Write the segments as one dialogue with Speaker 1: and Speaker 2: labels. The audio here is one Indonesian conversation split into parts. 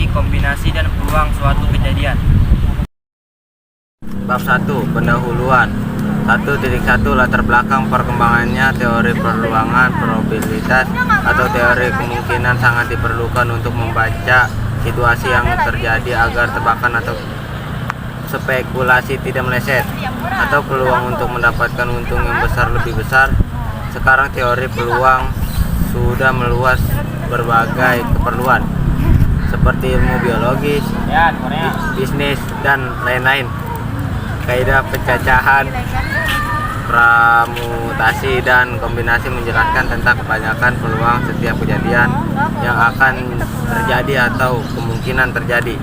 Speaker 1: kombinasi, dan peluang suatu kejadian.
Speaker 2: Bab 1. Pendahuluan. 1.1 Latar belakang perkembangannya. Teori peluangan probabilitas atau teori kemungkinan sangat diperlukan untuk membaca situasi yang terjadi agar tebakan atau spekulasi tidak meleset, atau peluang untuk mendapatkan untung yang lebih besar. Sekarang teori peluang sudah meluas berbagai keperluan seperti ilmu biologis, bisnis, dan lain-lain. Kaidah pencacahan, permutasi, dan kombinasi menjelaskan tentang kebanyakan peluang setiap kejadian yang akan terjadi atau kemungkinan terjadi.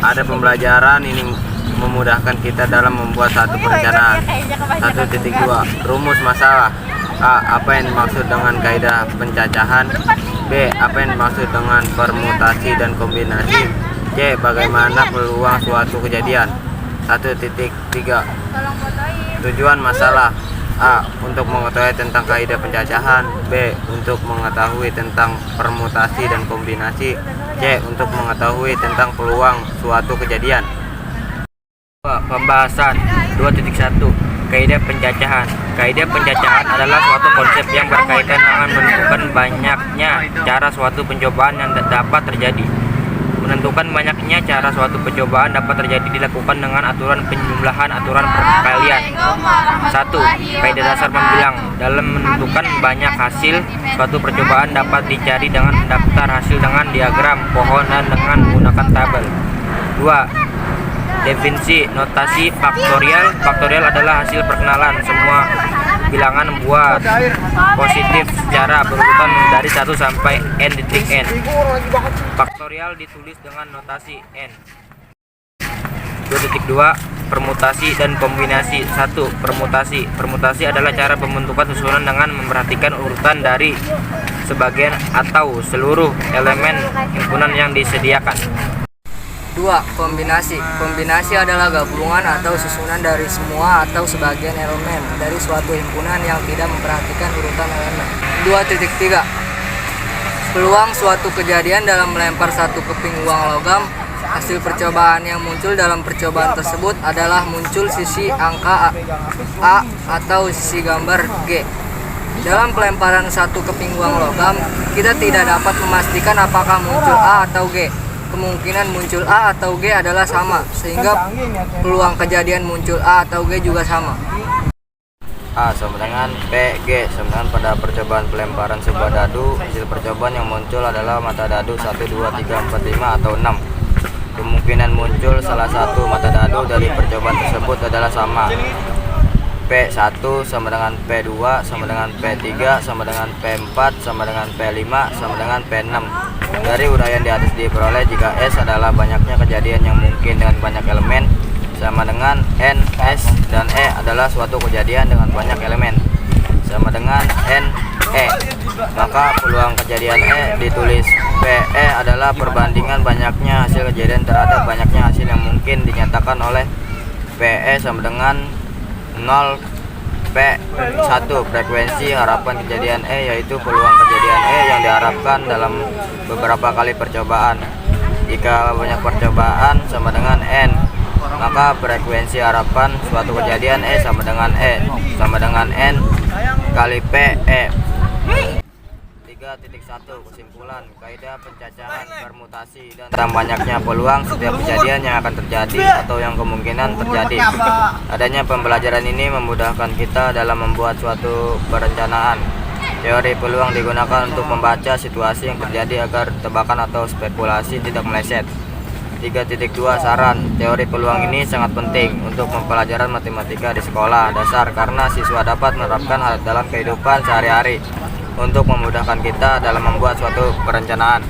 Speaker 2: Ada pembelajaran ini memudahkan kita dalam membuat satu perencanaan. 1.2 Rumus masalah. A. Apa yang dimaksud dengan kaidah pencacahan? B. Apa yang dimaksud dengan permutasi dan kombinasi? C. Bagaimana peluang suatu kejadian? 1.3 Tujuan masalah. A. Untuk mengetahui tentang kaidah pencacahan. B. Untuk mengetahui tentang permutasi dan kombinasi. C. Untuk mengetahui tentang peluang suatu kejadian.
Speaker 1: Pembahasan 2.1 Kaidah pencacahan. Kaidah pencacahan adalah suatu konsep yang berkaitan dengan menentukan banyaknya cara suatu pencobaan yang dapat terjadi. Menentukan banyaknya cara suatu pencobaan dapat terjadi dilakukan dengan aturan penjumlahan aturan perkalian. 1. Kaidah dasar membilang. Dalam menentukan banyak hasil suatu percobaan dapat dicari dengan daftar hasil dengan diagram pohon dan dengan menggunakan tabel. 2. Definisi notasi faktorial. Faktorial adalah hasil perkenalan semua bilangan buat positif secara berurutan dari 1 sampai n. Faktorial ditulis dengan notasi n. 2.2 Permutasi dan kombinasi. 1. Permutasi. Permutasi adalah cara pembentukan susunan dengan memperhatikan urutan dari sebagian atau seluruh elemen himpunan yang disediakan.
Speaker 3: 2. Kombinasi. Kombinasi adalah gabungan atau susunan dari semua atau sebagian elemen dari suatu himpunan yang tidak memperhatikan urutan elemen. 2.3 Peluang suatu kejadian dalam melempar satu keping uang logam. Hasil percobaan yang muncul dalam percobaan tersebut adalah muncul sisi angka A atau sisi gambar G. Dalam pelemparan satu keping uang logam, kita tidak dapat memastikan apakah muncul A atau G. Kemungkinan muncul A atau G adalah sama, sehingga peluang kejadian muncul A atau G juga sama.
Speaker 2: A sama dengan P, G sama dengan pada percobaan pelemparan sebuah dadu, hasil percobaan yang muncul adalah mata dadu 1, 2, 3, 4, 5, atau 6. Kemungkinan muncul salah satu mata dadu dari percobaan tersebut adalah sama. P1 sama dengan P2 sama dengan P3 sama dengan P4 sama dengan P5 sama dengan P6. Dari uraian di atas diperoleh jika S adalah banyaknya kejadian yang mungkin dengan banyak elemen sama dengan N, S, dan E adalah suatu kejadian dengan banyak elemen sama dengan N, E. Maka peluang kejadian E ditulis PE adalah perbandingan banyaknya hasil kejadian terhadap banyaknya hasil yang mungkin dinyatakan oleh PE sama dengan 0 P1. Frekuensi harapan kejadian E yaitu peluang kejadian E yang diharapkan dalam beberapa kali percobaan. Jika banyak percobaan sama dengan N, maka frekuensi harapan suatu kejadian E sama dengan N kali PE. 3.1 Kesimpulan. Kaidah pencacahan, permutasi, dan banyaknya peluang setiap kejadian yang akan terjadi atau yang kemungkinan terjadi. Adanya pembelajaran ini memudahkan kita dalam membuat suatu perencanaan. Teori peluang digunakan untuk membaca situasi yang terjadi agar tebakan atau spekulasi tidak meleset. 3.2 Saran. Teori peluang ini sangat penting untuk pembelajaran matematika di sekolah dasar karena siswa dapat menerapkan hal dalam kehidupan sehari-hari untuk memudahkan kita dalam membuat suatu perencanaan.